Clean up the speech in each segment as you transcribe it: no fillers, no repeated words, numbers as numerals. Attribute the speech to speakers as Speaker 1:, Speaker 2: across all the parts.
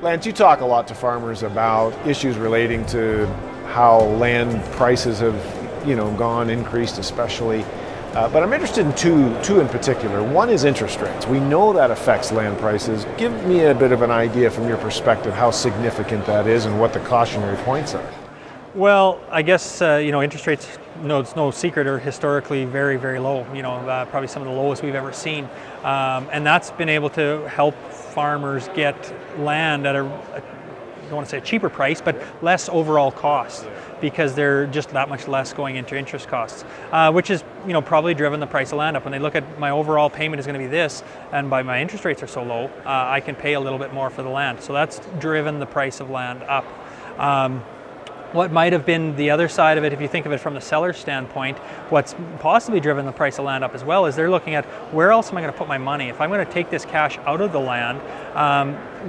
Speaker 1: Lance, you talk a lot to farmers about issues relating to how land prices have, increased especially. But I'm interested in two in particular. One is interest rates. We know that affects land prices. Give me a bit of an idea from your perspective how significant that is and what the cautionary points are.
Speaker 2: Well, I guess, interest rates, it's no secret, are historically very, very low, probably some of the lowest we've ever seen. And that's been able to help farmers get land at I don't want to say a cheaper price, but less overall cost, because they're just that much less going into interest costs, which is probably driven the price of land up. When they look at my overall payment is going to be this, and by my interest rates are so low, I can pay a little bit more for the land. So that's driven the price of land up. What might have been the other side of it, if you think of it from the seller's standpoint, what's possibly driven the price of land up as well is they're looking at where else am I going to put my money? If I'm going to take this cash out of the land,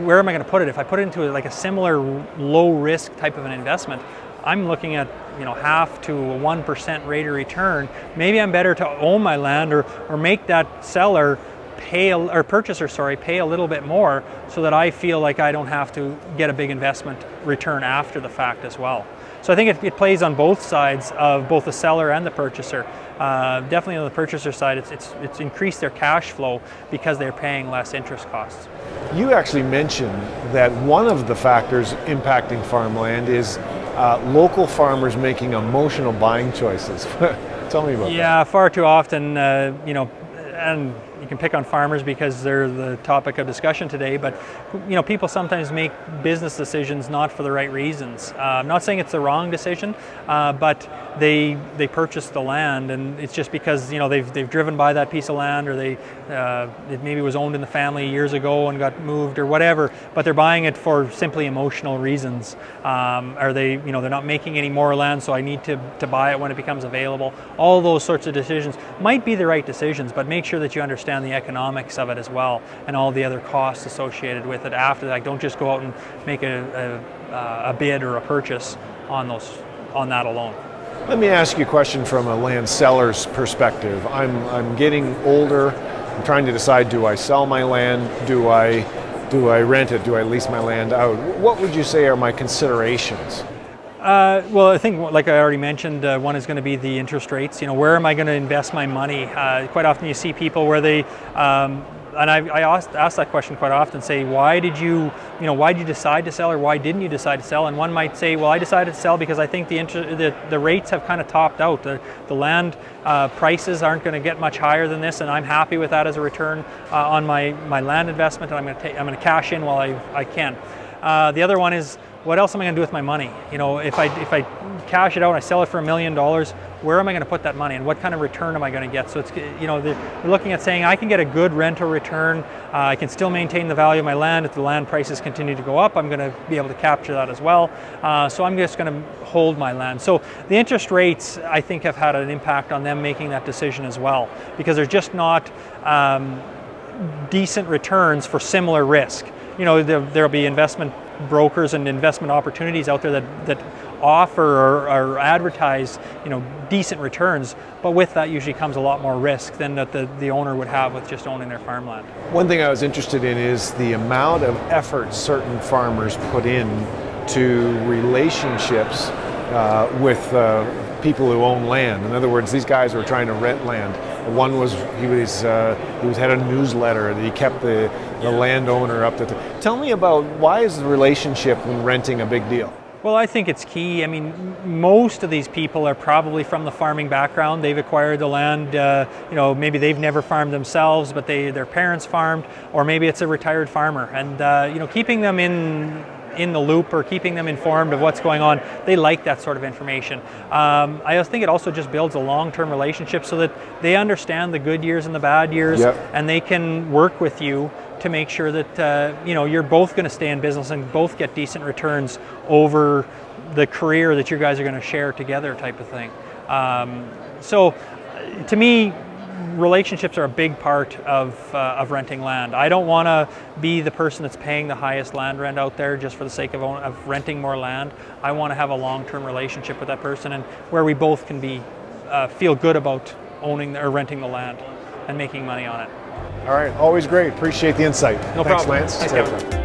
Speaker 2: where am I going to put it? If I put it into like a similar low risk type of an investment, I'm looking at 0.5 to 1% rate of return. Maybe I'm better to own my land or make that seller pay a little bit more, so that I feel like I don't have to get a big investment return after the fact as well. So I think it plays on both sides of both the seller and the purchaser. Definitely on the purchaser side, it's increased their cash flow because they're paying less interest costs.
Speaker 1: You actually mentioned that one of the factors impacting farmland is local farmers making emotional buying choices. Tell me about that.
Speaker 2: Yeah, far too often, and you can pick on farmers because they're the topic of discussion today, but people sometimes make business decisions not for the right reasons. I'm not saying it's the wrong decision, but they purchase the land, and it's just because they've driven by that piece of land, or it maybe was owned in the family years ago and got moved or whatever, but they're buying it for simply emotional reasons. Or they're not making any more land, so I need to buy it when it becomes available. All those sorts of decisions might be the right decisions, but make sure that you understand the economics of it as well, and all the other costs associated with it after that. Don't just go out and make a bid or a purchase on that alone.
Speaker 1: Let me ask you a question from a land seller's perspective. I'm getting older. I'm trying to decide, do I sell my land? Do I rent it? Do I lease my land out? What would you say are my considerations?
Speaker 2: Well, I think, like I already mentioned, one is going to be the interest rates. Where am I going to invest my money? Quite often you see people where they, and I ask that question quite often, say, why did you decide to sell, or why didn't you decide to sell? And one might say, well, I decided to sell because I think the rates have kind of topped out. The land prices aren't going to get much higher than this, and I'm happy with that as a return on my land investment, and I'm going to cash in while I can. The other one is, what else am I going to do with my money? If I cash it out and I sell it for $1 million, where am I going to put that money, and what kind of return am I going to get? So it's, they're looking at saying I can get a good rental return. I can still maintain the value of my land. If the land prices continue to go up, I'm going to be able to capture that as well. So I'm just going to hold my land. So the interest rates, I think, have had an impact on them making that decision as well, because there's just not decent returns for similar risk. There'll be investment brokers and investment opportunities out there that offer or advertise decent returns, but with that usually comes a lot more risk than that the owner would have with just owning their farmland.
Speaker 1: One thing I was interested in is the amount of effort certain farmers put in to relationships with people who own land. In other words, these guys were trying to rent land. One was he had a newsletter that he kept the landowner up to. Tell me about, why is the relationship when renting a big deal?
Speaker 2: Well, I think it's key. I mean, most of these people are probably from the farming background. They've acquired the land, maybe they've never farmed themselves, but their parents farmed, or maybe it's a retired farmer. And keeping them in the loop, or keeping them informed of what's going on, they like that sort of information. I think it also just builds a long-term relationship, so that they understand the good years and the bad years. Yep. And they can work with you to make sure that you're both going to stay in business and both get decent returns over the career that you guys are going to share together, type of thing. So to me, relationships are a big part of renting land. I don't want to be the person that's paying the highest land rent out there just for the sake of renting more land. I want to have a long-term relationship with that person, and where we both can feel good about owning or renting the land and making money on it.
Speaker 1: All right, always great. Appreciate the insight.
Speaker 2: No problem.
Speaker 1: Lance.
Speaker 2: Thanks, Kevin.